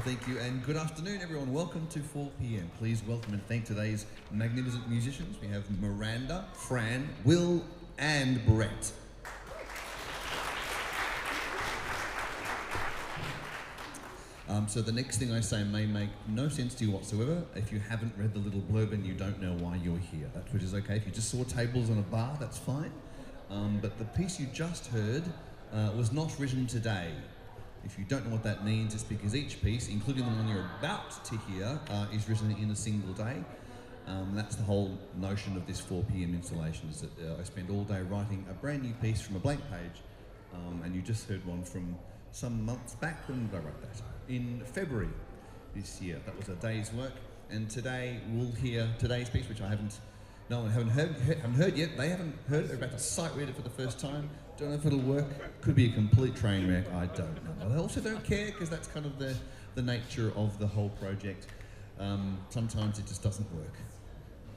Thank you, and good afternoon, everyone. Welcome to 4 p.m. Please welcome and thank today's magnificent musicians. We have Miranda, Fran, Will, and Brett. So the next thing I say may make no sense to you whatsoever if you haven't read the little blurb and you don't know why you're here. That which is okay. If you just saw tables on a bar, that's fine. But the piece you just heard was not written today. If you don't know what that means, it's because each piece, including the one you're about to hear, is written in a single day. That's the whole notion of this 4 p.m. installation, is that I spend all day writing a brand new piece from a blank page, and you just heard one from some months back. When did I write that? In February this year. That was a day's work, and today we'll hear today's piece, which I haven't heard yet. They haven't heard it. They're about to sight read it for the first time. Don't know if it'll work. Could be a complete train wreck. I don't know. I also don't care, because that's kind of the nature of the whole project. Sometimes it just doesn't work.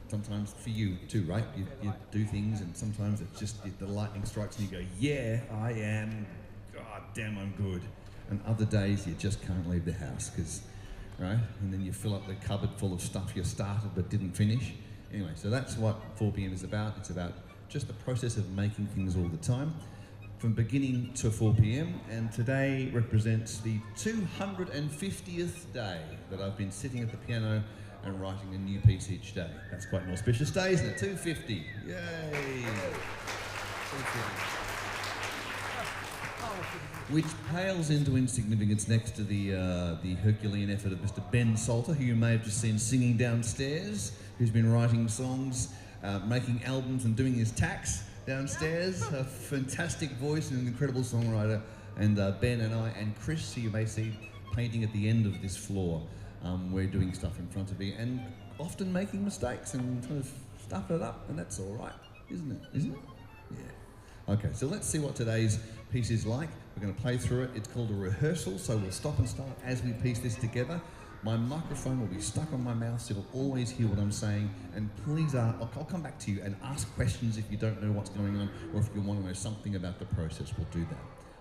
Sometimes for you too, right? You do things, and sometimes it's just the lightning strikes and you go, yeah, I am. God damn, I'm good. And other days you just can't leave the house, because, right? And then you fill up the cupboard full of stuff you started but didn't finish. Anyway, so that's what 4 p.m. is about. It's about just the process of making things all the time, from beginning to 4 p.m. And today represents the 250th day that I've been sitting at the piano and writing a new piece each day. That's quite an auspicious day, isn't it? 250. Yay! 250. Which pales into insignificance next to the Herculean effort of Mr. Ben Salter, who you may have just seen singing downstairs, who's been writing songs, making albums and doing his tax downstairs. A fantastic voice and an incredible songwriter. And Ben and I and Chris, who you may see painting at the end of this floor, we're doing stuff in front of you and often making mistakes and kind of stuffing it up, and that's all right, isn't it? Isn't it? Yeah. Okay, so let's see what today's piece is like. We're going to play through it. It's called a rehearsal, so we'll stop and start as we piece this together. My microphone will be stuck on my mouth, so you'll always hear what I'm saying. And please, I'll come back to you and ask questions if you don't know what's going on, or if you want to know something about the process, we'll do that.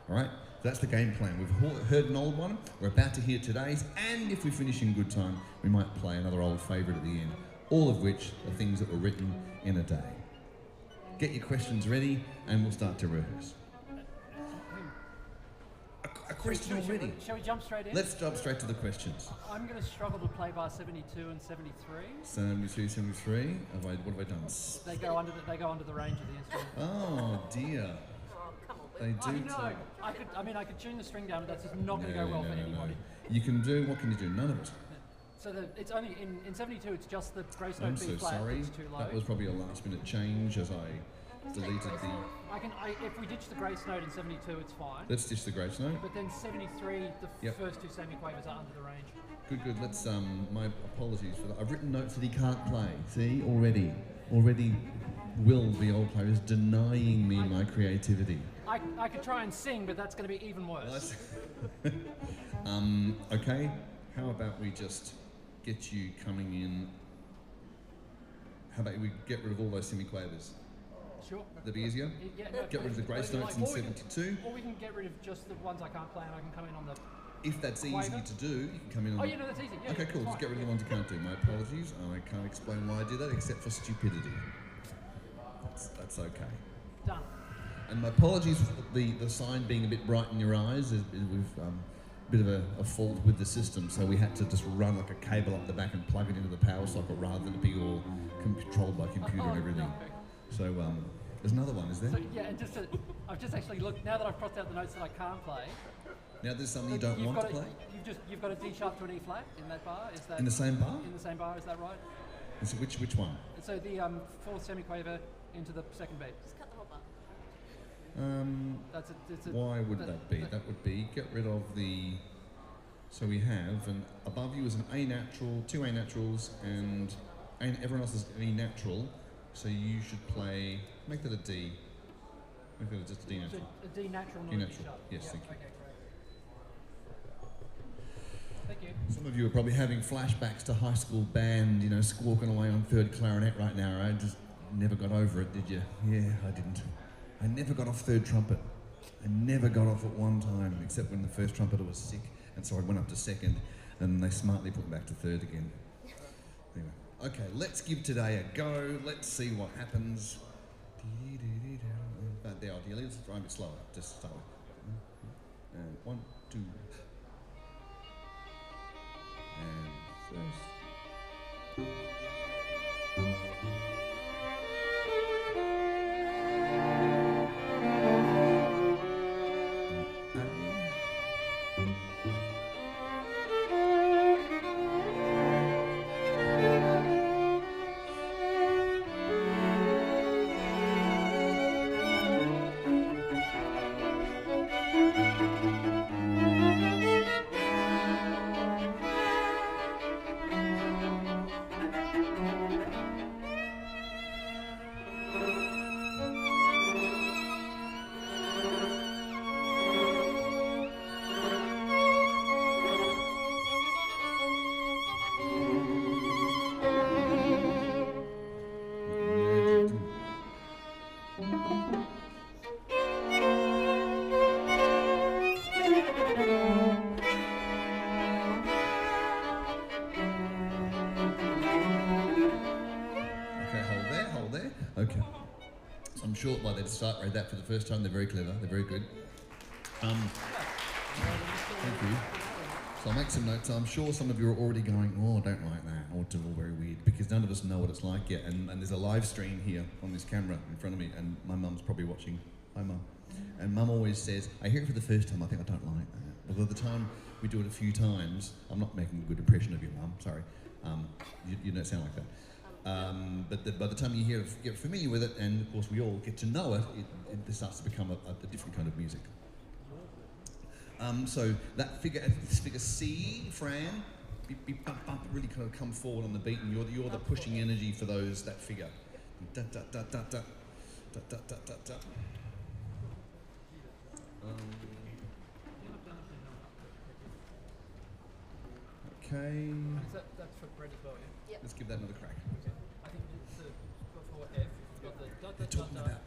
All right? That's the game plan. We've heard an old one. We're about to hear today's, and if we finish in good time, we might play another old favourite at the end. All of which are things that were written in a day. Get your questions ready, and we'll start to rehearse. A question already. Shall we jump straight in? Let's jump straight to the questions. I'm going to struggle to play bar 72 and 73. 72, 73. What have I done? They go under the range of the instrument. Oh dear. They do. No, I could tune the string down, but that's just not going to go well for anybody. You can do. What can you do? None of it. So it's only in 72. It's just the grace note I'm B so flat. sorry. It's too low. That was probably a last-minute change as I deleted the. If we ditch the grace note in 72, it's fine. Let's ditch the grace note. But then 73, the first two semiquavers are under the range. Good. Let's. My apologies for that. I've written notes that he can't play. See, already, Will, the old player, is denying me my creativity. I could try and sing, but that's going to be even worse. Okay. How about we just get you coming in? How about we get rid of all those semiquavers? Sure. That'd be easier? Yeah, no, get rid of the grace notes in 72. Or we can get rid of just the ones I can't play, and I can come in on the... If that's easy to do, you can come in on... Oh, yeah, no, that's easy. Yeah, okay, cool. Just get rid of the ones you can't do. My apologies. I can't explain why I did that, except for stupidity. That's okay. Done. And my apologies for the sign being a bit bright in your eyes. We've a bit of a fault with the system, so we had to just run like a cable up the back and plug it into the power socket rather than be all controlled by computer and everything. No. So there's another one, is there? So, yeah, and I've just actually looked, now that I've crossed out the notes that I can't play. Now there's something you don't want to play? You've got a D sharp to an E flat in that bar. Is that in the same bar? In the same bar, is that right? And so which one? So the fourth semiquaver into the second beat. Just cut the whole bar. Why would that be? That would be get rid of the. So we have, and above you is an A natural, two A naturals, and everyone else is an E natural. So you should play. Make that a D. Make that just a D natural. So a D natural, not D a D natural. sharp. Yes, yeah, thank you. Okay, great. Thank you. Some of you are probably having flashbacks to high school band, squawking away on third clarinet right now, right? Just never got over it, did you? Yeah, I didn't. I never got off third trumpet. I never got off at one time, except when the first trumpeter was sick, and so I went up to second. and they smartly put them back to third again. Anyway, okay, let's give today a go. Let's see what happens. But there, ideally, let's try a bit slower. Just start with. And 1, 2. And first. Okay. So I'm sure by they start read that for the first time, they're very clever, they're very good. Thank you. So I'll make some notes. I'm sure some of you are already going, oh, I don't like that, or it's all very weird, because none of us know what it's like yet. And there's a live stream here on this camera in front of me, and my mum's probably watching. Hi, Mum. And Mum always says, I hear it for the first time, I think I don't like that. But by the time we do it a few times, I'm not making a good impression of you, Mum, sorry. You don't sound like that. But by the time you get familiar with it, and of course we all get to know it, it starts to become a different kind of music. So that figure C, Fran, beep, beep, bump, bump, really kind of come forward on the beat, and you're the pushing energy for that figure. Da, da, da, da, da, da, da, da, da, da. Okay. That's for Brett as well, yeah? Yep. Let's give that another crack. I think it's before F, you've got the da da They're talking about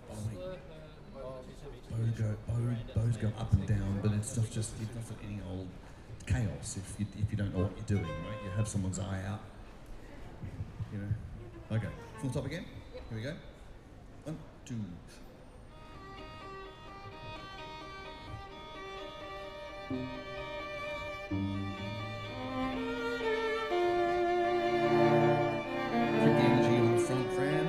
bows go up and down, but it's not just any old chaos if you don't know what you're doing, right? You have someone's eye out, you know. Okay, full stop again. Yep. Here we go. 1, 2. Keep the energy on the front, Fran.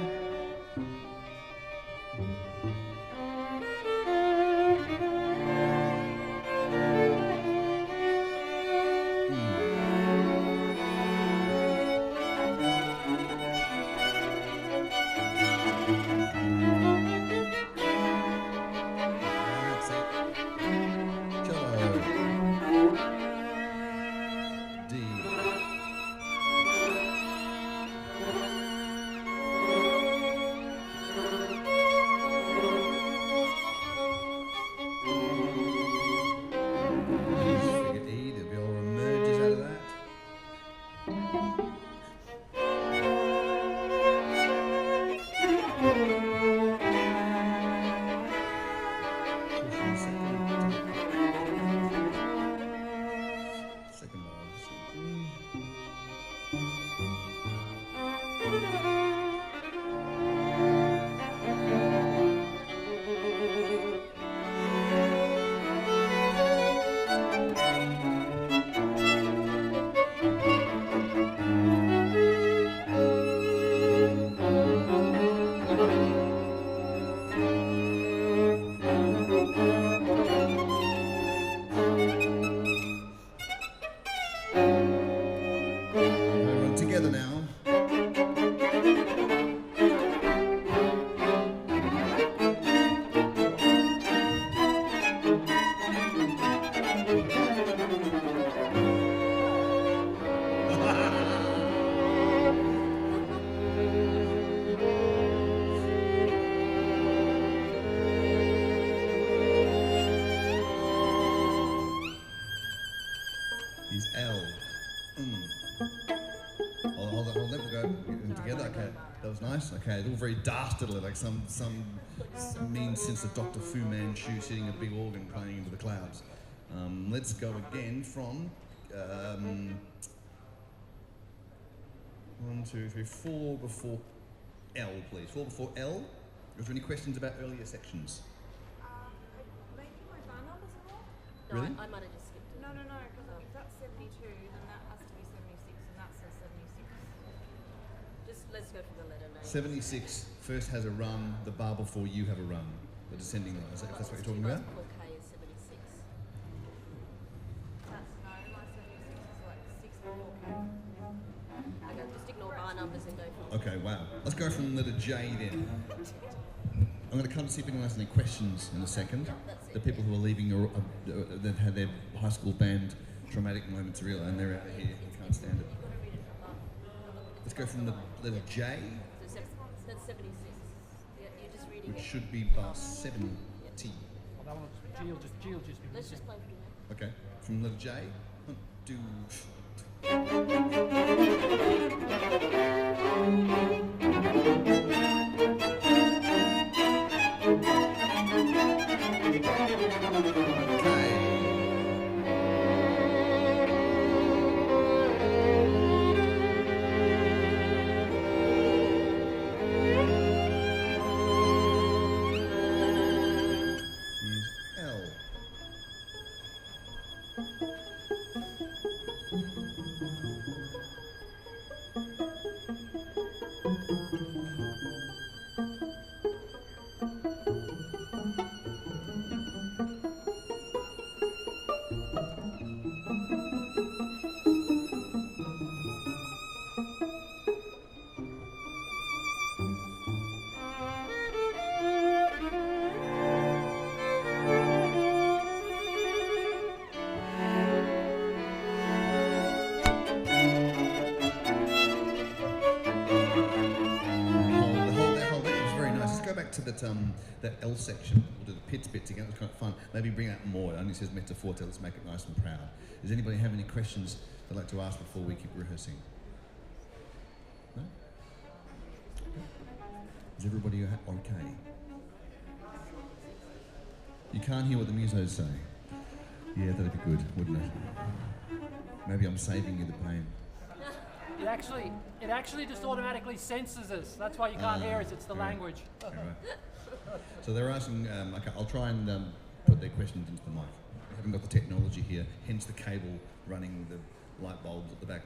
Together now. He's L. Hold on, we'll go together. Okay, that was nice. Okay, it's all very dastardly, like some mean sense of Dr. Fu Manchu sitting a big organ playing into the clouds. Let's go again from 1, 2, 3, 4 before L, please. 4 before L. Was there any questions about earlier sections? Maybe my bar numbers are wrong? No, Really? I might have just skipped it. No, because if that's 72, then that has to be 76, and that's a 76. Just let's go for the letter name. 76 first has a run, the bar before you have a run. The descending line, is that, if that's what you're talking about? Before K is 76. That's no, my 76 is like 6 before K. Okay, just ignore bar numbers and go for Okay, wow. Let's go from letter J then. I'm going to come to see if anyone has any questions in a second. that's it. The people who are leaving, that had their high school band traumatic moments real, and they're out of here and can't stand it. You've got to read it from above. Let's go from the letter J, So that's 76. Yeah, you're just reading which it. should be bar 70. Well, that one, G will just be Let's missing. just play through that. Okay, from letter J, 1, 2, L. Hold that. It was very nice. Let's go back to that L section. We'll do the pits bits again. It was kind of fun. Maybe bring out more. It only says mezzo forte. Let's make it nice and proud. Does anybody have any questions they'd like to ask before we keep rehearsing? No? Is everybody okay? You can't hear what the musos say. Yeah, that'd be good, wouldn't it? Maybe I'm saving you the pain. It actually just automatically senses us. That's why you can't hear us. It's the right. language. All right. So they're asking, okay, I'll try and put their questions into the mic. We haven't got the technology here, hence the cable running the light bulbs at the back.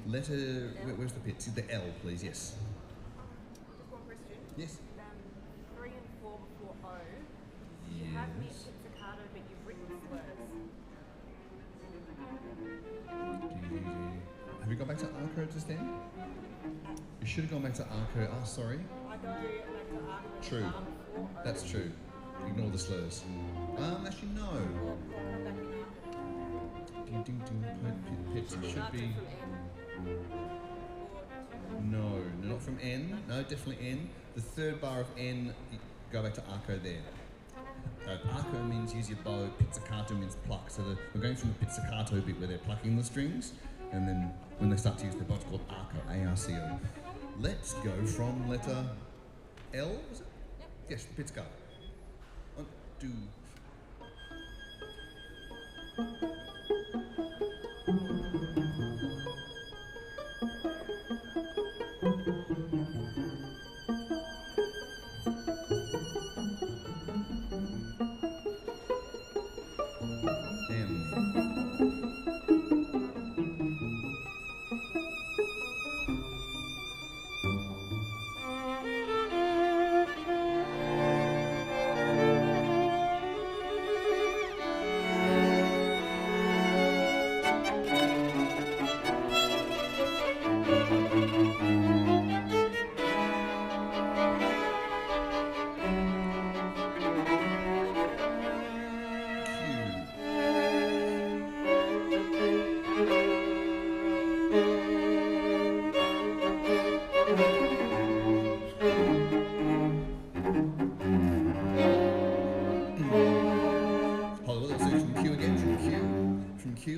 Where's the pits? The L, please, yes. Just one question. Yes. 3 and 4 before O. You have me Yes. pizzicato, but you've written slurs. Have you gone back to Arco just then? You should have gone back to Arco. Oh, sorry. I go back to arc. True. Before O. That's true. Ignore the slurs. Actually, no. Or come back in arc. Ding, ding, ding. Pits. It should After be. from N. No, not from N. No, definitely N. The third bar of N, you go back to arco there. Arco means use your bow, pizzicato means pluck. So we're going from the pizzicato bit where they're plucking the strings, and then when they start to use their bow, it's called arco, A-R-C-O. Let's go from letter L, was it? Yep. Yes, the pizzicato. 1, 2.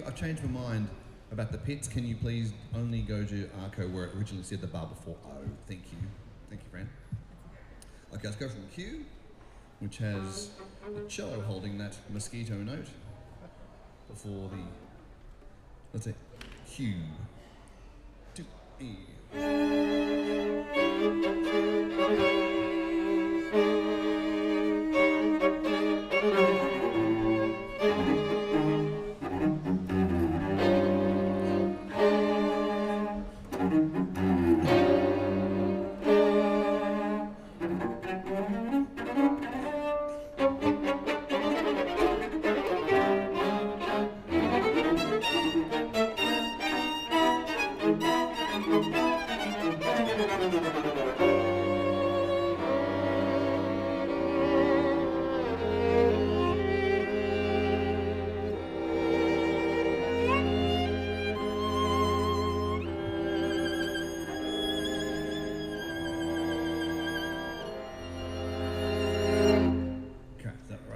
I've changed my mind about the pits. Can you please only go to arco where it originally said the bar before O? Thank you. Thank you, Fran. Okay, let's go from Q, which has the cello holding that mosquito note. before the, let's say, Q, 2, E.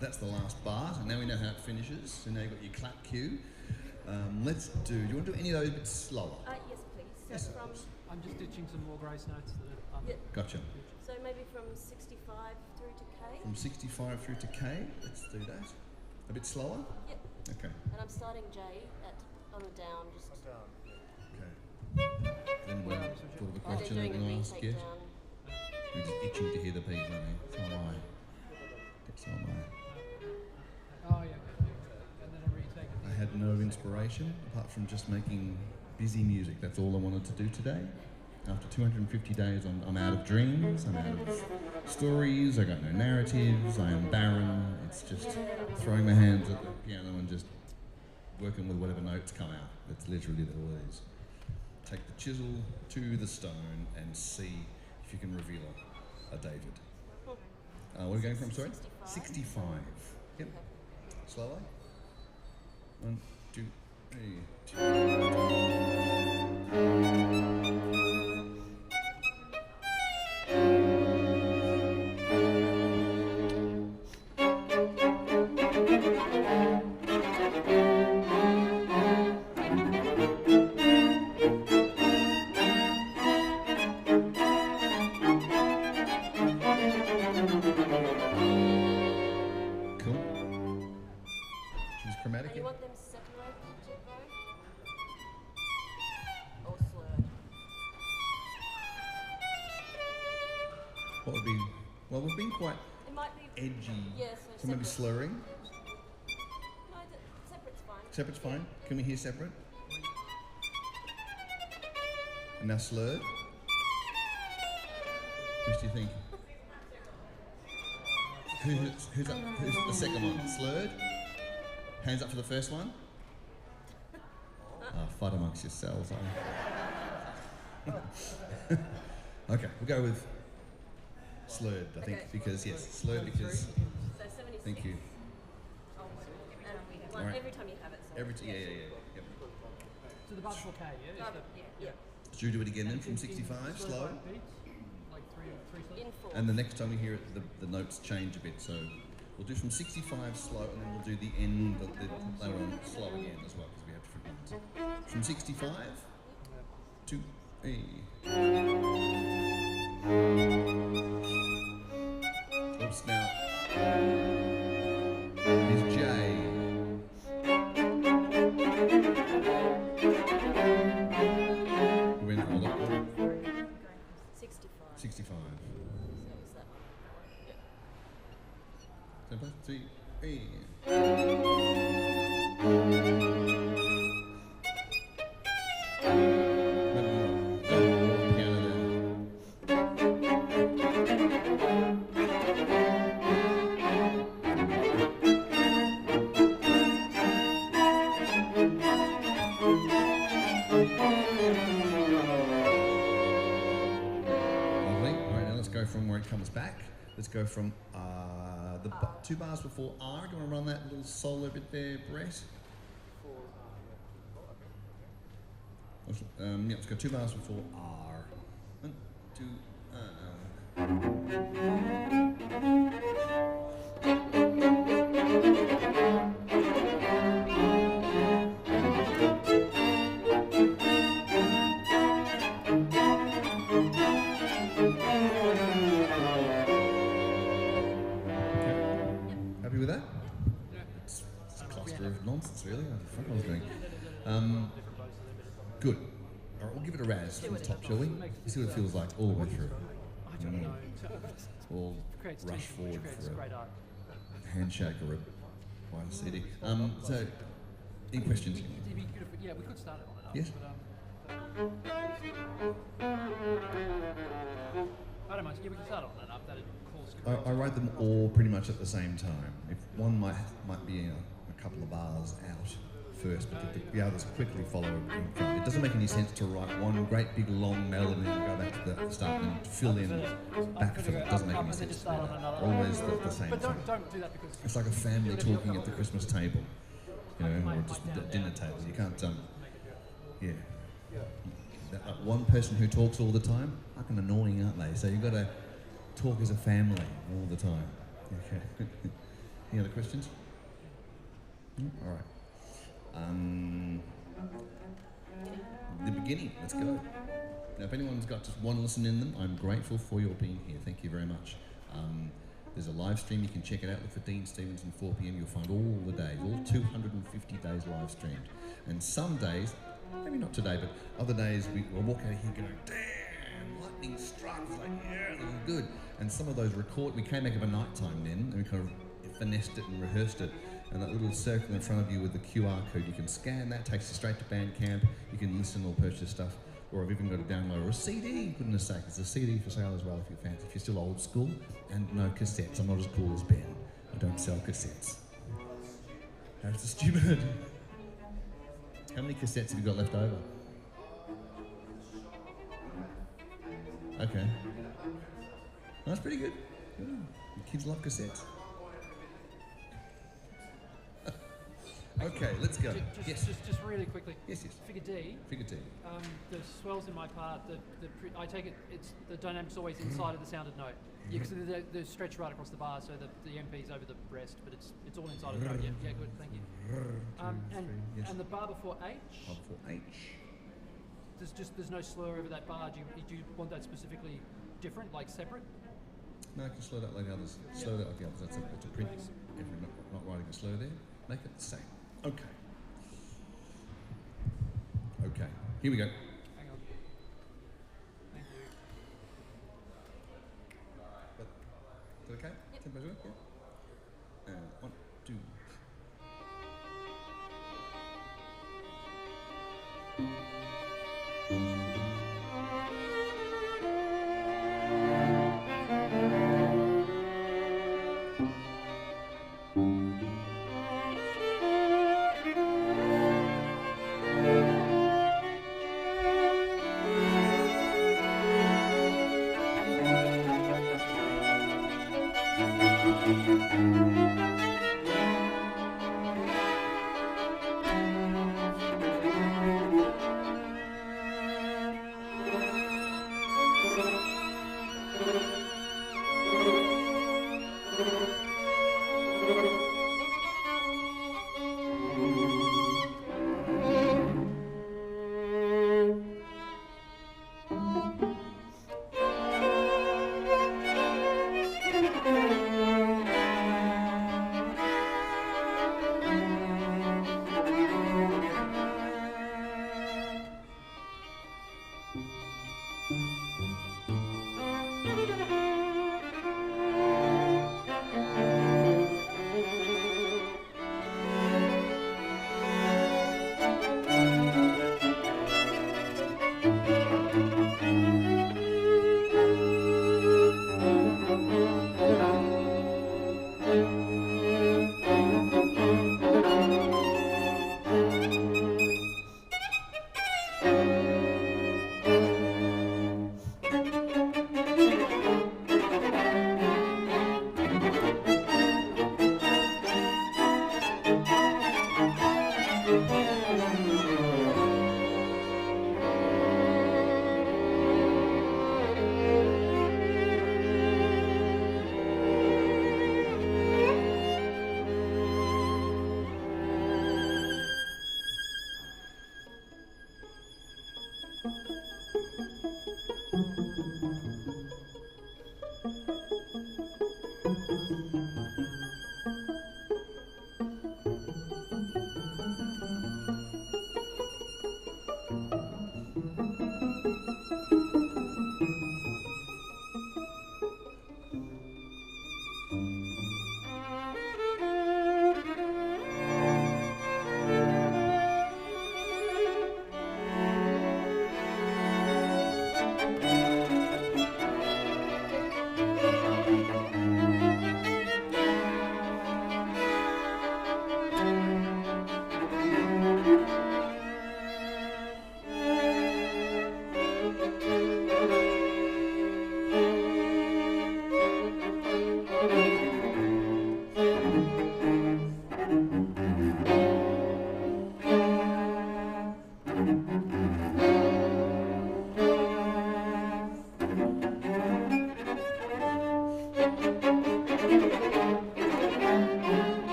That's the last bar, and now we know how it finishes. So now you've got your clap cue. Let's do you want to do any of those a bit slower? Yes, please. So Yes, from, I'm just ditching some more grace notes that are yeah, Gotcha. so maybe from 65 through to K. From 65 through to K, let's do that. A bit slower? Yep. Okay. And I'm starting J on a down, just. Okay. Then we thought of a Then question I'm doing a going to ask retake yet. down. We're just itching to hear the P's, aren't we? So am I. So am I. Oh yeah, and then a retake. I had no inspiration apart from just making busy music. That's all I wanted to do today. After 250 days, I'm out of dreams, I'm out of stories, I got no narratives, I am barren. It's just throwing my hands at the piano and just working with whatever notes come out. That's literally all it is. Take the chisel to the stone and see if you can reveal a David. What are we going from, sorry? 65. Yep. Slower. 1, 2, 3. And you want them separated to both? Or slurred? What would be, well, we've been quite It might be. edgy. Yeah, So maybe separate. slurring. No, separate's fine. Separate's fine. Can we hear separate? And now slurred. Which do you think? Who's up? Who's the second one? Slurred? Hands up for the first one? Fight amongst yourselves. Okay, we'll go with slurred, I think, Okay. because, yes, slurred because, So 76. thank you. And Alright. every time you have it. So Yeah. Yep. To the bar before K, yeah? Is that- Yeah. Should we do it again then from in 65, slow slow? beats? Like three slow? In 4. And the next time we hear it, the notes change a bit, so we'll do from 65 slow, and then we'll do the end, the later on slow again as well, because we have different ones. From 65 to E. Oops, now is J. We went all up. 65. 65. So is that one? Yeah. 7, 3, E. From where it comes back. Let's go from the 2 bars before R. Do you want to run that little solo bit there, Brett? Yeah, let's go 2 bars before R. 1, 2, Happy with that? It's a cluster of nonsense, really. top, shall we? See what it feels like all the way through. I don't know. All Creates rush tension, forward which creates for great art. a handshake or a CD. So, any questions? Yeah, we could start it on it up. Yes. But, I don't mind. Yeah, we can start it on it up. That'd cause. I write them all pretty much at the same time. If one might be a couple of bars out first, but the others quickly follow in front. It doesn't make any sense to write one great big long melody and then go back to the start and fill in backfill. It doesn't make any sense. Always the same But time. don't do that because It's like a family talking at the Christmas table, or just the dinner table. You can't, one person who talks all the time, fucking annoying, aren't they? So you've got to talk as a family all the time. Okay. Any other questions? All right. The beginning. Let's go. Now, if anyone's got just one listen in them, I'm grateful for your being here. Thank you very much. There's a live stream. You can check it out. Look for Dean Stevenson, 4 p.m. You'll find all the days, all 250 days live streamed. And some days, maybe not today, but other days, we'll walk out of here going, damn, lightning struck. It's like, yeah, that was good. And some of those we came back of a night time then, and we kind of finessed it and rehearsed it. And that little circle in front of you with the QR code, you can scan that, takes you straight to Bandcamp. You can listen or purchase stuff. Or I've even got a download or a CD, goodness sake. There's a CD for sale as well if you fancy, if you're still old school. And no cassettes. I'm not as cool as Ben. I don't sell cassettes. How's the stupid? How many cassettes have you got left over? Okay. That's pretty good. The kids love cassettes. Okay, let's go. Just really quickly. Yes. Figure D. Figure D. The swells in my part. I take it. It's the dynamic's always inside of the sounded note. Yeah, because they're stretched right across the bar, so the MP's over the rest, but it's all inside of the note. Yeah, good. Thank you. And the bar before H. Bar before H. There's no slur over that bar. Do you want that specifically different, like separate? No, I can slow that like the others. Slow that like the others. That's a print. If we're not writing a slur there, make it the same. Okay. Here we go. Hang on. Thank you. Is that okay? Yep. Tempo's good? Yeah. 1, 2.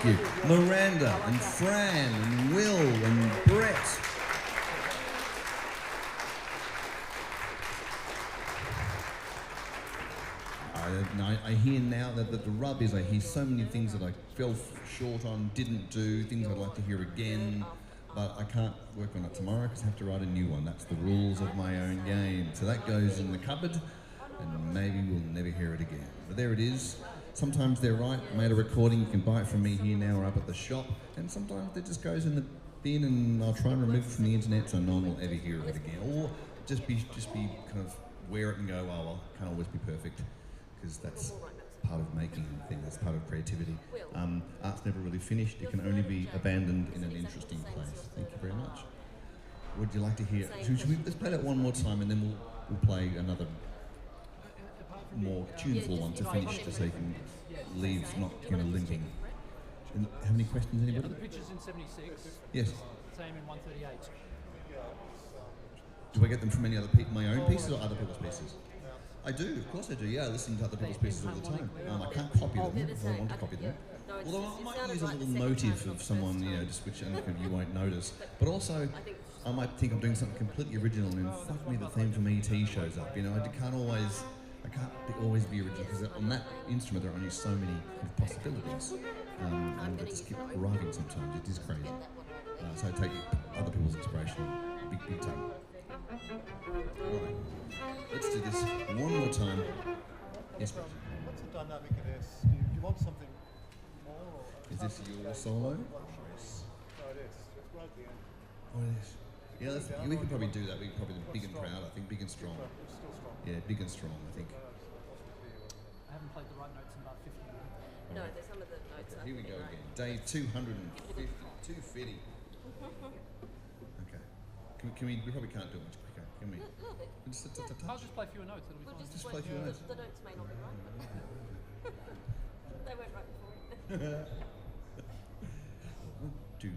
you. Miranda and Fran and Will and Brett. I hear now that the rub is I hear so many things that I fell short on, didn't do, things I'd like to hear again, but I can't work on it tomorrow because I have to write a new one. That's the rules of my own game. So that goes in the cupboard and maybe we'll never hear it again. But there it is. Sometimes they're right. I made a recording, you can buy it from me here now or up at the shop, and sometimes it just goes in the bin and I'll try and remove it from the internet so no one will ever hear it again. Or just be kind of wear it and go, oh well, can't always be perfect. Because that's part of making a thing, that's part of creativity. Art's never really finished, it can only be abandoned in an interesting place. Thank you very much. Would you like to hear, let's play that one more time and then we'll play another more tuneful one to finish, just so you can leave not limping. And how many questions, anybody? For the pictures in 76, yes. same in 138. Do I get them from any other people, my own pieces or other people's pieces? I do, of course I do, yeah, I listen to other people's pieces all the time. I can't copy them if I want to copy them. Although I might use a little motif of someone, just which you won't notice. But also, I might think I'm doing something completely original and then fuck me, the theme from ET shows up. I can't always be original because on that instrument there are only so many possibilities. And they just keep arriving sometimes, it is crazy. So I take other people's inspiration big time. Alright, let's do this one more time. Yes, please. What's the dynamic of this? Do you want something more? Or Is this your solo? Yes. No, it is. It's right at the end. Oh, it is. Yeah, we could probably do that. We could probably do big and proud, I think. Big and strong. It's still strong. Yeah, big and strong, I think. I haven't played the right notes in about 50 minutes. No, there's some of the notes. Okay, here we go again. Day 250. 250. Okay. We probably can't do it much quicker, can we? A little bit. Just a I'll touch. just play fewer notes, it'll be We'll fine. Just play fewer notes. The notes may not be right, but they went right before. 1, 2.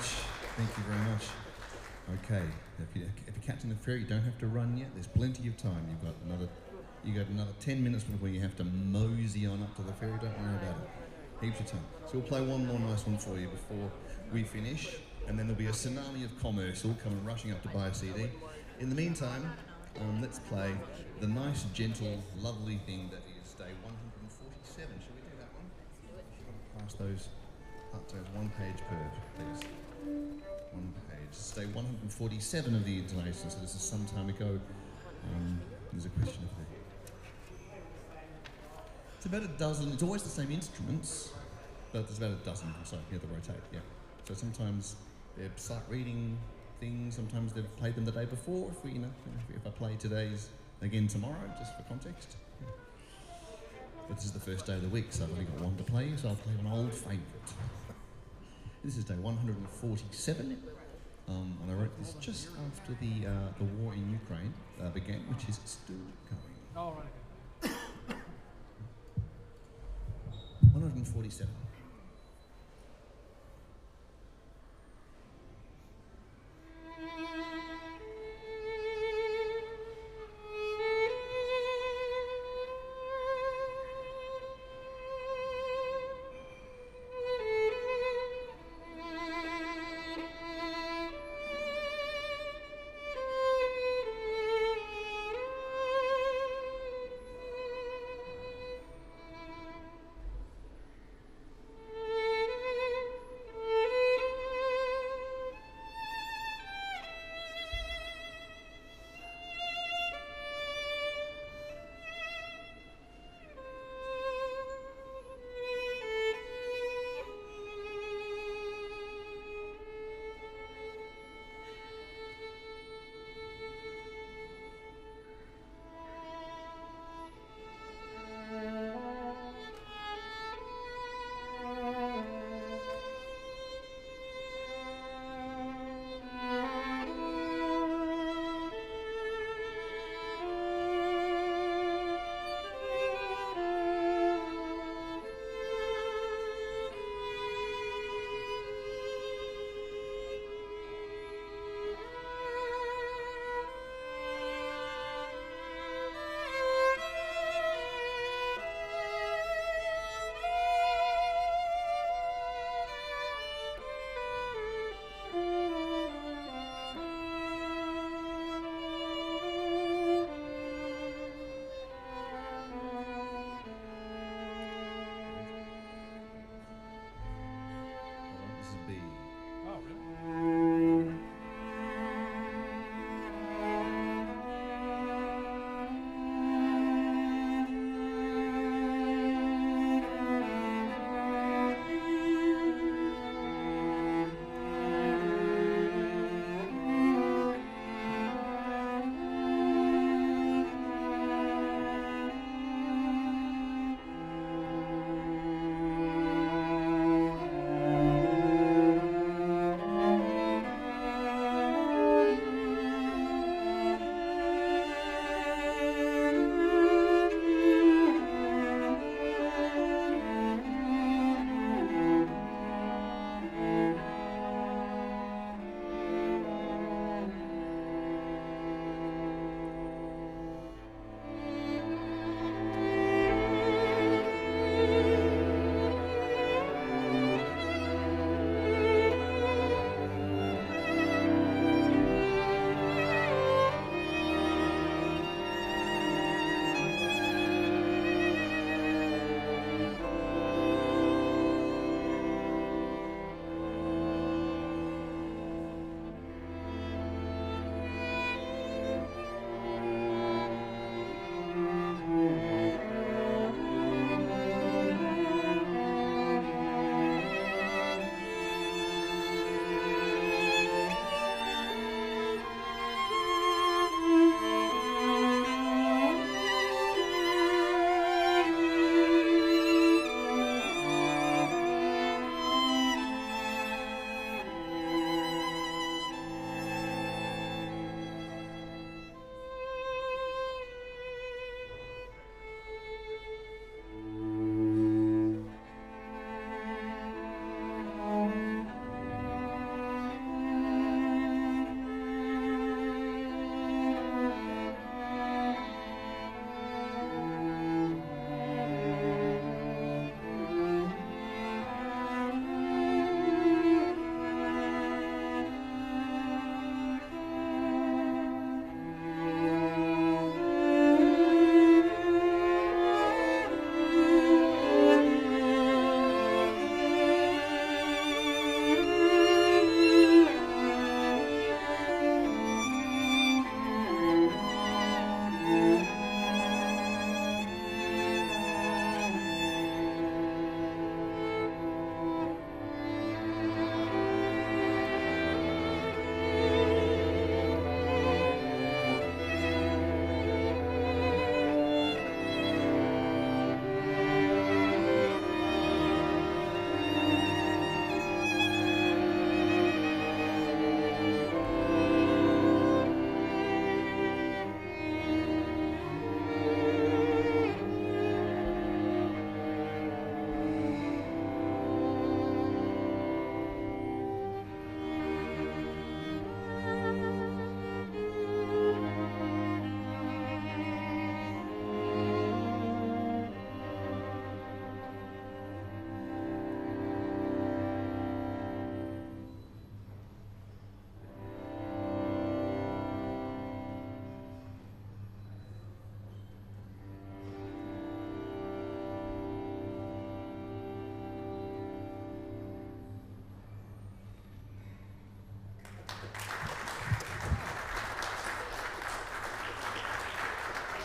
much. Thank you very much. Okay, if you're catching the ferry, you don't have to run yet. There's plenty of time. You got another 10 minutes before you have to mosey on up to the ferry. Don't worry about it. Heaps of time. So we'll play one more nice one for you before we finish, and then there'll be a tsunami of commerce all coming rushing up to buy a CD. In the meantime, let's play the nice, gentle, lovely thing that is day 147. Shall we do that one? Pass those up to one page per, please. One page. It's day 147 of the intonation, so this is some time ago. There's a question of there. It's about a dozen, it's always the same instruments, but there's about a dozen or so here that rotate, yeah. So sometimes they start reading things, sometimes they've played them the day before, if I play today's again tomorrow, just for context. But this is the first day of the week, so I've only got one to play, so I'll play an old favourite. This is day 147, and I wrote this just after the war in Ukraine began, which is still going. Oh, right, okay. 147.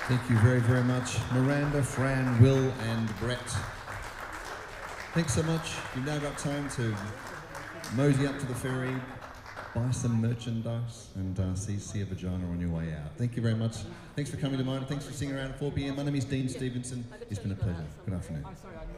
Thank you very, very much, Miranda, Fran, Will, and Brett. Thanks so much. You've now got time to mosey up to the ferry, buy some merchandise, and see a vagina on your way out. Thank you very much. Thanks for coming to mine. Thanks for singing around at 4 p.m. My name is Dean Stevenson. It's been a pleasure. Good afternoon. I'm sorry, I